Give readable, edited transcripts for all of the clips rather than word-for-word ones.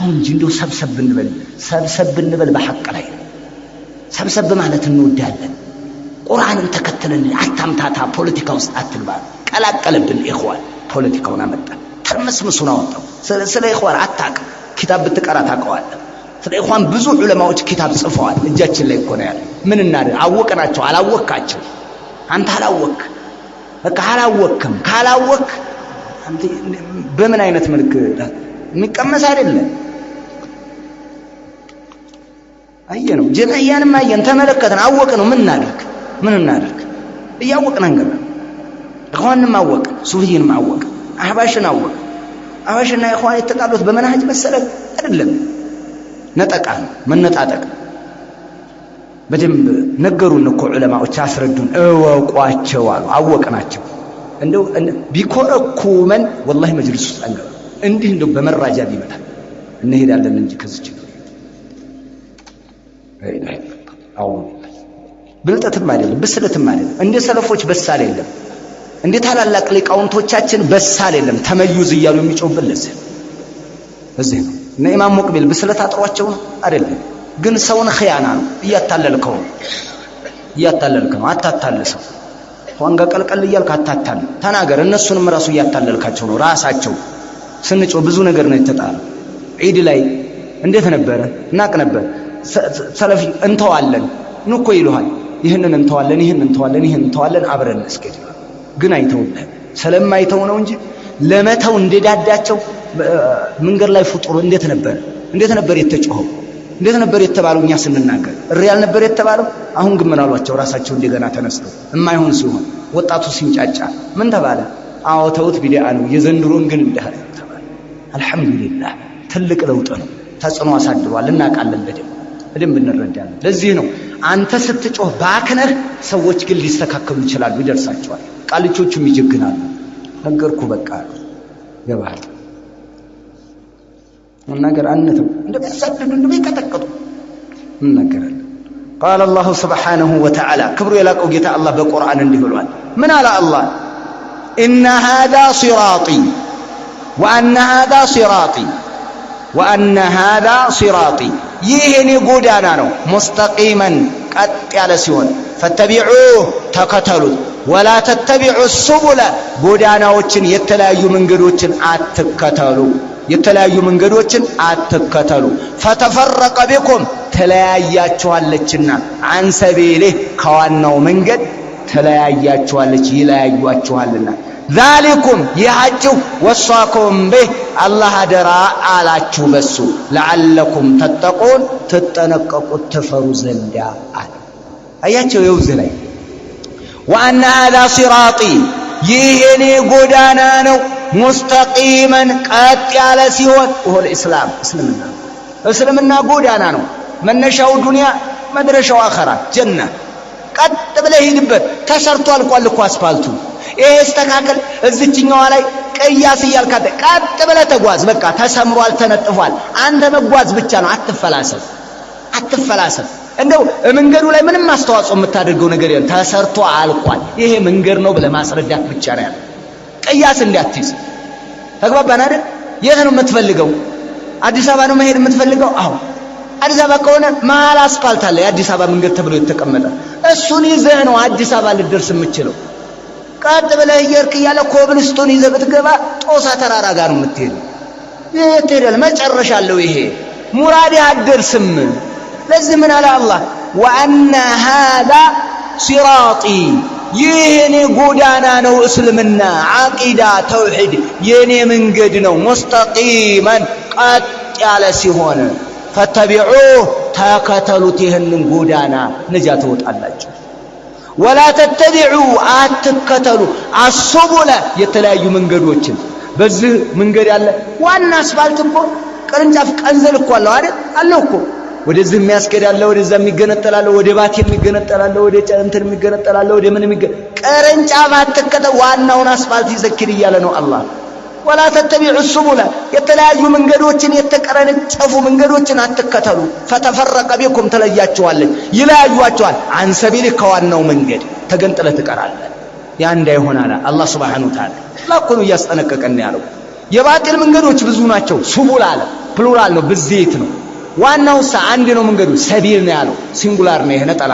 ተው እንጂ እንደው ሰብሰብ እንበል በሐቅ ላይ ሰብሰብ ማለት እንወዳለን ቁርአንን ተከተለን አታምታታ ፖለቲካ ውስጥ አትግባ ቀላቀለብን ኢኽዋን ፖለቲካውን አመጣ ተርመስምሱን አወጣው ስለ ኢኽዋን አታቅ ኪታብ ብትቀራ ታውቀዋለህ ስለ ኢኽዋን ብዙ ዑለማዎች ኪታብ ጽፈዋል እጃችን ላይ እኮ ነው ያለው ምን እናድርግ አወቀናቸው አላወቃቸው አንተ አላወቅ በቃ አላወቅም ካላወቅ አንተ በምን አይነት መልክ የሚቀመስ አይደለም አየነው ጀምዕያንም አየን ተመለከተን አወቅነው ምን እናድርግ እያወቅን አንገባ ኢኽዋንም አወቅ ሱፊይንም አወቅ አህባሽን አወቅ አህባሽና ኢኽዋን የተጣሉት በመናህጅ መሰለ አይደለም ነጠቃ መነጣጠቅ በደንብ ነገሩን እኮ ዑለማዎች አስረዱን እወቋቸው አሉ አወቅናቸው እንደው ቢኮረኩመን ወላሂ መጅልስ ውስጥ አንገባ እንዲህ እንደው በመራጃ ቢመጣ እንሄዳለን እንጂ ከዚህ አው ብልጠትም አይደለም ብስለትም አይደለም እንደ ሰለፎች በሳል የለም እንደ ታላላቅ ሊቃውንቶቻችን በሳል የለም ተመዩዝ እያሉ የሚጮህበት እዚህ ነው እና ኢማም ሙቅቢል ብስለት አጥሯቸው ነው አይደለም ግን ሰውን ኺያና ነው እያታለልከው አታታለሰው ወንጋ ቀልቀል እያልክ አታታል ተናገር እነሱንም ራሱ እያታለልካቸው ነው ራሳቸው ስንጮ ብዙ ነገር ነው የተጣለው ዒድ ላይ እንዴት ነበረ እናቅ ነበር ሰለፊ እንተዋለን ንኮ ይሉሃል ይሄንን እንተዋለን አብረን እስከዚህ ግን አይተውልህ ስለማይተው ነው እንጂ ለመተው እንደዳዳቸው መንገር ላይ ፍጡር እንዴት ነበር የተጮኸው እንዴት ነበር የተባለው እኛ ስንናገር ሪያል ነበር የተባለው አሁን ግን ምን አሏቸው ራሳቸው እንደገና ተነስተው የማይሆን ሲሆን ወጣቱ ሲንጫጫ ምን ተባለ አዎ ተውት ቢዲአ ነው የዘንድሮን ግን እንደህ ተባለ አልহামዱሊላህ ትልቅ ለውጥ ነው ተጽዕኖ አሳድሯል እናቃለን በደንብ እንረዳለን ለዚህ ነው አንተ ስትጮህ ባክነህ ሰዎች ግን ሊስተካከሉ ይችላሉ ይደርሳቸዋል ቃልቾቹም ይጀግናሉ ነገርኩ በቃ ገባህ ነገር አንተው እንደሚሰደዱ እንደሚቀጠቀጡ እንነገራለን قال الله سبحانه وتعالى كبر يلاقوا جتا الله بقرآن እንዲህ ብሏል ምን አለ አላህ ان هذا صراطي وان هذا صراطي ይሄኔ ጎዳና ነው مستقيما ቀጥ ያለ ሲሆን فاتبعوه ተከተሉት ولا تتبعوا السبل ጎዳናዎችን የተለያዩ መንገዶችን አትከተሉ فتفرق بكم ተለያያችኋለችና عن سبيله ከዋናው መንገድ ተለያያችኋለች ይለያያችኋልና ذلكم يحجو وصاكم به الله درا አላችሁ በሱ لعلكم تتقون ተጠነቀቁት ተፈሩ ዘንዳ አያቸው የውዝ ላይ وأن هذا صراطي ይሄኔ ጎዳና ነው مستقيما ቀጥ ያለ ሲሆን هو الإسلام እስልምና ጎዳና ነው መነሻው ዱንያ መድረሻው አኺራ ጀነ ቀጥ ብለህ ሂድበት ተሰርቷል አልቋል እኮ አስፋልቱ ይሄ استካከል እዚህኛው ላይ ቀያስ ይያልካደ ቀጥ ብለህ ተጓዝ በቃ ተሰምሯል ተነጥፏል አንተ መጓዝ ብቻ ነው አትፈላሰፍ እንደው መንገዱ ላይ ምንም አስተዋጽኦ የምታደርገው ነገር የለም ተሰርቶ አልቋል ይሄ መንገድ ነው ብለህ ማስረዳት ብቻ ነው ያለው ቀያስ እንዲያትይዝ ተግባባን አይደል የት ነው የምትፈልገው አዲስ አበባ ነው መሄድ የምትፈልገው አዎ አዲስ አበባ ከሆነ ማል አስፋልት አለ የአዲስ አበባ መንገድ ተብሎ የተቀመጠ እሱን ይዘህ ነው አዲስ አበባ ልትደርስ የምትችለው ቀጥ ብለህ እየርክ ያለ ኮብልስቶን ይዘህ ብትገባ ጦሳ ተራራ ጋር ነው የምትሄደው የትሄዳል መጨረሻ አለው ይሄ ሙራድ አትደርስም ለዚህ ምን አለ አላህ وأن هذا صراطي ይሄኔ ጎዳና ነው እስልምና አቂዳ ተውሂድ የኔ መንገድ ነው مستقيما ቀጥ ያለ ሲሆን فتبعوه ተከተሉት ይሄንን ጎዳና ነጃ ትወጣላችሁ ولا تتبعوا አትከተሉ السبل የተለያዩ መንገዶችን በዚህ መንገድ ያለ ዋና አስፋልት እኮ ቅርንጫፍ ቀንዘል እኮ አለው አይደል አለው እኮ ወደዚህ የሚያስከዳለ ወደዛ የሚገነጠላለ ወደ ባቲ የሚገነጠላለ ወደ ጨንተር የሚገነጠላለ ወደ ምን ቅርንጫፍ አትከተሉ ዋናውን አስፋልት ይዘክር ይያለ ነው አላህ ولا تتبعوا السبل የተለያዩ መንገዶችን የተቀረነጨፉ መንገዶችን አትከተሉ فتفرق بكم ተለያያችኋለች ይለያዩአችኋል عن سبيل ከዋናው መንገድ ተገንጥለ ትቀራለህ ያ እንዳይሆን አለ አላህ Subhanahu Wa Ta'ala ለኩኑ ያስጠነቀቀን ያለው የባጢል መንገዶች ብዙ ናቸው ሱቡል አለ ፕሉራል ነው ብዜት ነው ዋናውሳ አንድ ነው መንገዱ ሰቢል ነው ያለው ሲንጉላር ነው ይሄ ነጠላ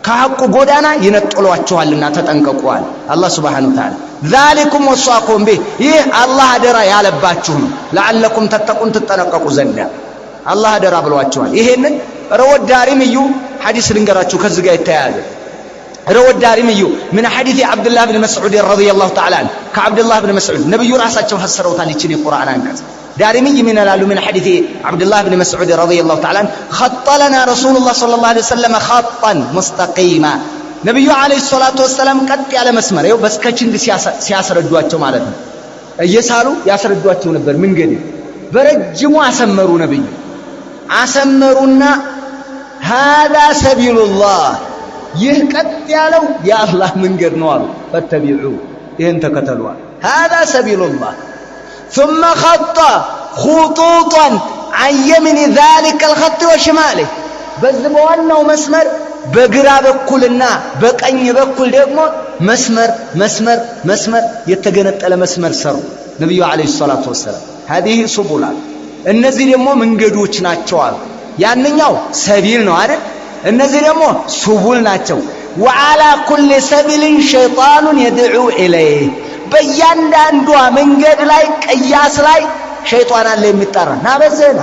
ከሐቁ ጎዳና ይነጥሏቸዋልና ተጠንቀቁዋል አላህ Subhanahu Wa Ta'ala ذلكم وصاكم به ይህ አላህ አደራ ያለባችሁ ነው ለዓለኩም ተተቁን ተጠነቀቁ ዘንድ አላህ አደራ ብሏቸዋል ይሄንን ረወዳሪምዩ ሐዲስ ልንገራችሁ ከዚህ ጋር የተያያዘ ረወዳሪምዩ ምን ሐዲስ አብዱላህ ኢብኑ መስዑድ ረዲየላሁ ተዓላ ከአብዱላህ ኢብኑ መስዑድ ነብዩ ራሳቸው ፈሰረውታል ይችን የቁርአን አንቀጽ دارمي من الالو من حديث عبد الله بن مسعود رضي الله تعالى خط لنا رسول الله صلى الله عليه وسلم خطا مستقيما نبي عليه الصلاه والسلام قد على مسمر يو بس كچንግ ሲያስረዷቸው ማለት ነው እየሳሉ ያስረዷቸው ነበር መንገድ በረጅሙ አሰመሩ ነብዩ አሰመሩና هذا سبيل الله ይህ ቀጥ ያለው የአላህ መንገድ ነው አሉ ፈተቢዑ ይሄን ተከተሉዋል هذا سبيل الله ثم خط خطوطا عن يمين ذلك الخط وشماله بزبوانو مسمر بغرا بكلنا بقኝ በኩል ደግሞ መስመር የተገነጠለ መስመር ሰሩ ነብዩ አለይሂ ሰላቱ ወሰለም هذه سبل እነዚህ ደግሞ መንገዶች ናቸው አሉ ያንኛው ሰቢል ነው አይደል እነዚህ ደግሞ ሱቡል ናቸው وعلى كل سبيل شيطان يدعو اليه በእያንዳንዱ መንገድ ላይ ቅያስ ላይ ሸይጣን አለ የሚጣራ ናበዘን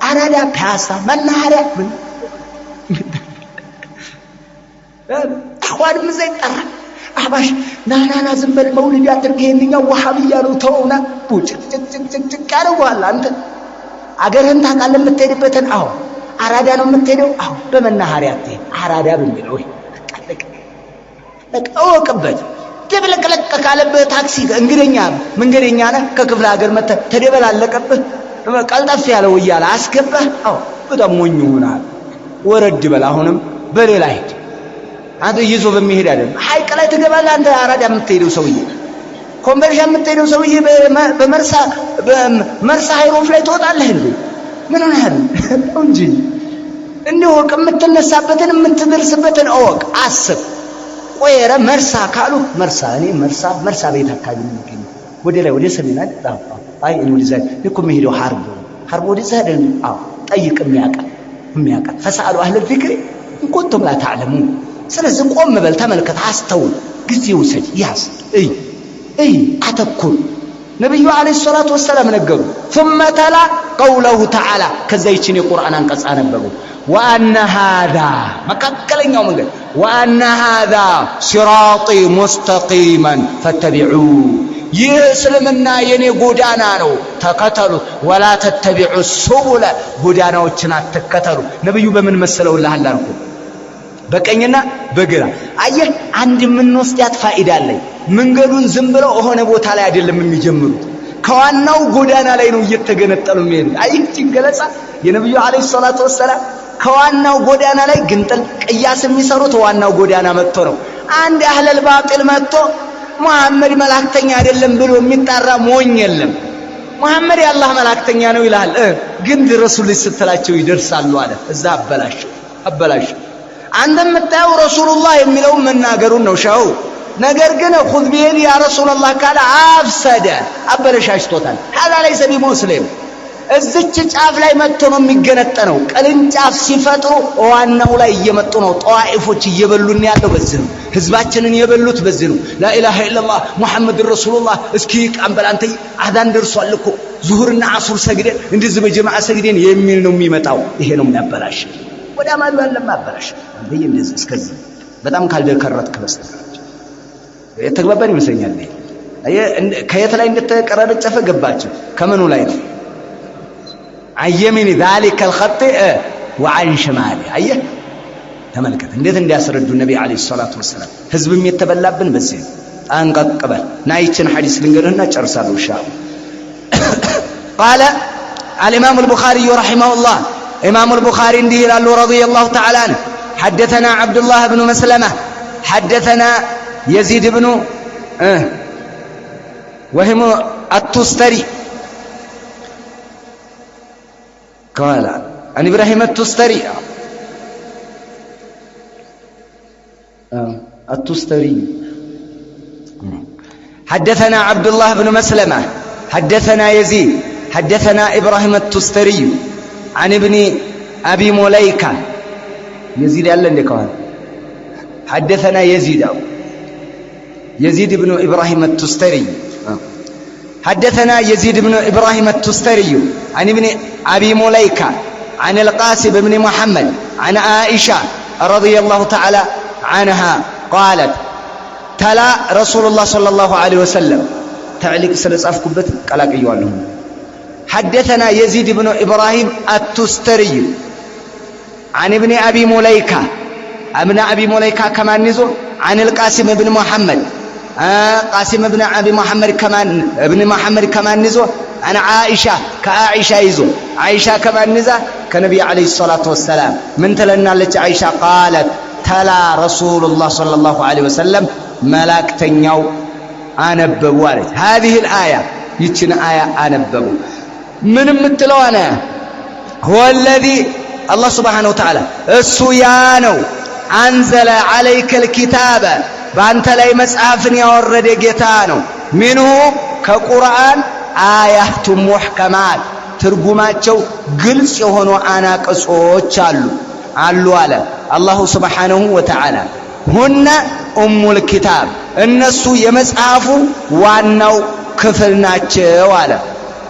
አራዳ ፓሳ መናኸሪያ ምን አሁን ምዘይጣራ አባሽ ናናና ዝምበል መውሊድ ያድርግ ይሄንኛው ወሃቢያ ነው ተውና ጭጭ ያለዋል አንተ አገርህን ታውቃለህ የምትሄድበትን አዎ አራዳ ነው የምትሄደው አዎ በመናኸሪያ አትሄድ አራዳ በሚለው እወቅበት ተብለቀለቀ ካለበት ታክሲ እንግደኛ መንገደኛ ነህ ከክፍለ ሀገር መተ ተደበላለቀብህ ቀልጠፍ ያለው ይያለ አስገባህ አው በጣም ሞኝ ሆናል ወረድ በል አሁንም በሌላ ሄድ አንተ ይዞ በሚሄድ አይደል ሐይቅ ላይ ትገባለህ አንተ አራዳ የምትሄደው ሰውዬ ኮምበርሻ የምትሄደው ሰውዬ በመርሳ ሃይሮፍ ላይ ትወጣለህ እንዴ ምን ሆነሃል እንጂ እንደው የምትነሳበትን የምትደርስበትን እወቅ አስብ ቆየረ መርሳ ካሉ መርሳ እኔ መርሳ ቤት አካባቢ ነው የሚገኘው ወደ ላይ ወደ ሰሜን አይደል አይ እኔ ወደ ዛይ እኮ መሄደው ሐርብ ወደ ዛይ አይደል አዎ ጠይቅ የሚያውቅ ፈሳሉ አህለ ذikر እንኩንቱም ላ ተعلمون ስለዚህ ቆም በል ተመልከት አስተውል ጊዜ ውሰድ ያስ እይ አተኩር ነብዩ አለይሂ ሰላቱ ወሰለም ነገሩ ثم تلا قوله تعالى ከዛይችን የቁርአን አንቀጽ አነበቡ وأن هذا مككلنياو መንገድ وأن هذا صراطي مستقيما فاتبعوه ይህ እስልምና የኔ ጎዳና ነው ተከተሉ ولا تتبعوا السبل ጎዳናዎችን አትከተሉ ነብዩ በምን መሰለውልህ አላልኩ በቀኝና በግራ አየህ አንድ ምን ወስዳት ፋይዳ አለኝ መንገዱን ዝም ብለው ሆነ ቦታ ላይ አይደለም የሚጀምሩት ከዋናው ጎዳና ላይ ነው እየተገነጠሉ የሚሄዱት አይቺን ገለጻ የነብዩ አለይሂ ሰላቱ ወሰለም ከዋናው ጎዳና ላይ ግንጥል ቅያስ የሚሰሩት ዋናው ጎዳና መጥቶ ነው አንድ አህለል ባጢል መጥቶ መሐመድ መላእክተኛ አይደለም ብሎ የሚጣራ ሞኝ የለም መሐመድ የአላህ መላእክተኛ ነው ይላል ግን ረሱል ስትላቸው ይደርሳሉ አለ እዛ አበላሽ አንተ መጣው ረሱላህ የሚለው መናገሩን ነው ሻው ነገር ግን ኹዝ ቢል ያ ረሱላህ ካለ አፍሰደ አበላሽቶታል هذا ليس بمسلم እዚች ጫፍ ላይ መጥቶ ነው የሚገነጠነው ቅርንጫፍ ሲፈጥሩ ዋናው ላይ እየመጡ ነው ጧኢፎች እየበሉን ያለው በዚህ ነው ህዝባችንን የበሉት በዚህ ነው ላኢላሃ ኢላላህ ሙሐመድ ረሱላህ እስኪ ቀንበል አንተ አዛን ደርሷል እኮ ዙሁርና አሱር ሰግደን እንደዚህ በጀማዓ ሰግደን የሚል ነው የሚመጣው ይሄ ነው የሚያበላሽ ወደ አማሉ ያለም አበላሽ አንተ እንደዚህ እስከዚህ በጣም ካልደከረትክ በስተቀር የተግባባን ይመስለኛል ከየት ላይ እንደተቀረጨፈ ገባችሁ ከመኑ ላይ ነው አየሚን ذلك الخط وعن شماله አየህ ተመልከት እንዴት እንዲያስረዱ ነብይ አለይሂ ሰላቱ ወሰለም ህዝብም የተበላብን በዚህ አንቀቀበል ናይችን ሐዲስ ልንገርህና ጨርሳለሁ ኢንሻአላህ قال الامام البخاري رحمه الله امام البخاري እንዲህ ይላል رضي الله تعالى عنه حدثنا عبد الله بن مسلمة حدثنا يزيد بن وهم التستري قال عن ابراهيم التستري حدثنا عبد الله بن مسلمة حدثنا يزيد حدثنا إبراهيم التستري عن ابن أبي مليكة يزيد قال لك حدثنا يزيد بن إبراهيم التستري حدثنا يزيد بن إبراهيم التستري عن ابن أبي مليكة عن القاسم بن محمد عن عائشة رضي الله تعالى عنها قالت تلا رسول الله صلى الله عليه وسلم تعليق سلس أفكبت قالك أيها لهم حدثنا يزيد بن إبراهيم التستري عن ابن أبي مليكة ابن أبي مليكة كمان نزو عن القاسم بن محمد قاسم بن أبي محمد كمان ابن محمد كمان نزو عن عائشة كعائشة يزو عائشة كمان نزا كنبي عليه الصلاة والسلام من تلنا لك عائشة قالت تلا رسول الله صلى الله عليه وسلم ملاك تنيو أنببوا عليه هذه الآية يتنا آية أنببوا من متلو أنا هو الذي الله سبحانه وتعالى السيانو أنزل عليك الكتاب بأنت لي مسعفني ورد جتانو منه كقرآن آيات محكمات ترجماتشو قلس يهونو አናቅጾች አሉ አለ አላሁ ሱብሓነሁ ወተዓላ ሁነ ኡሙል ኪታብ እነሱ የመጽሐፉ ዋናው ክፍል ናቸው አለ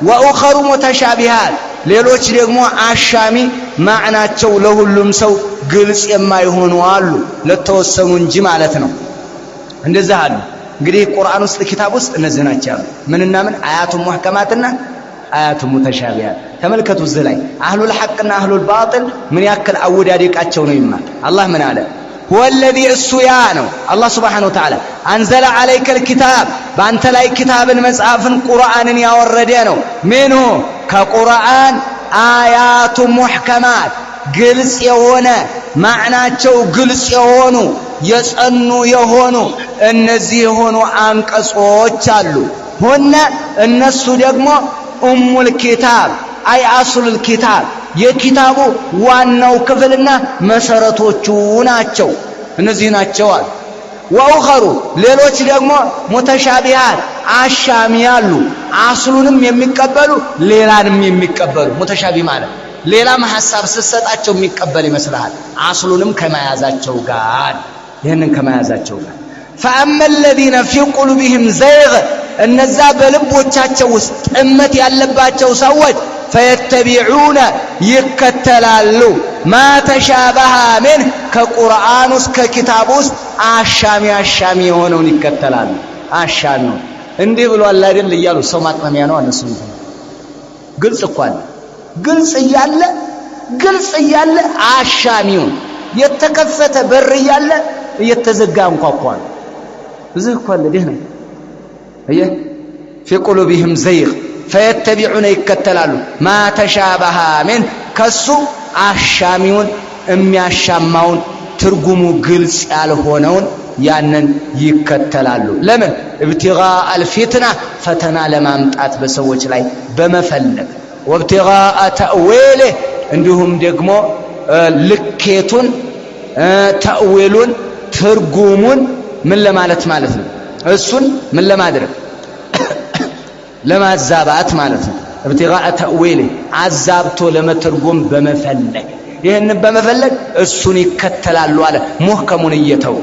ወኡኸሩ ሙተሻቢሃት ሌሎች ደግሞ አሻሚ ማዕናቸው ለሁሉም ሰው ግልጽ የማይሆኑ አሉ ለተወሰኑ እንጂ ማለት ነው እንደዛ አሉ እንግዲህ ቁርአን ውስጥ ኪታብ ውስጥ እነዚህ ናቸው ምንና ምን አያቱ ሙህከማትና አያቱ ሙተሻቢሃት ተመልከቱ እዚህ ላይ አህሉል ሐቅና አህሉል ባጢል ምን ያክል አወዳደቃቸው ነው ይማል አላህ ምን አለ هو الذي السيانو الله سبحانه وتعالى أنزل عليك الكتاب بأنت لاي كتاب المصحف قرآن يوردينو منه كقرآن آيات محكمات قلس يهونا معناتشو قلس يهونو يسأنو يهونو النزي يهونو አንቀጾች አሉ هن الناس ደግሞ أم الكتاب أي أصل الكتاب የኪታቡ ዋናው ክፍልና መሰረቶቹ ናቸው እነዚህ ናቸው ወአኸሩ ሌሎች ደግሞ ሙተሻቢሃት አሻሚያሉ አስሉንም የሚቀበሉ ሌላንም የሚቀበሉ ሙተሻቢ ማለት ሌላም ሐሳብ ሲሰጣቸው የሚቀበል ይመስላል አስሉንም ከመያዛቸው ጋር ይሄንን ከመያዛቸው ጋር فأما الذين في قلوبهم زيغ እነዛ በልቦቻቸው ውስጥ ጥመት ያለባቸው ሰዎች فيتبعون يكتلالو ما تشابه منه كقرآن ككتابوس አሻሚ ሆነውን ይከተላሉ አሻሚ እንዲህ ብሏል አይደል ይያሉ ሰው ማጥመሚያ ነው እነሱ ግልጽ እንኳን ግልጽ እያለ አሻሚው የተከፈተ በር እያለ እየተዘጋ እንኳን እዚህ እንኳን ለደህና في قلوبهم زيغ فيتبعون يكتلالو ما تشابه من كسو አሻሚውን የሚያሻማውን ትርጉሙ ግልጽ ያልሆነውን ያንን ይከተላሉ ለምን ابتغاء الفتنه ፈተና ለማምጣት በሰዎች ላይ በመፈለግ وابتغاء تأويله እንዲሁም ደግሞ ልኬቱን ተأويሉን ትርጉሙን ምን ለማለት ማለት ነው እሱን ምን ለማድረግ ለማዛባት ማለት ነው ابتغاء تأويله አዛብቶ ለመተርጎም በመፈለግ ይሄን በመፈለግ እሱን ይከተላሉ አለ ሙህከሙን እየተው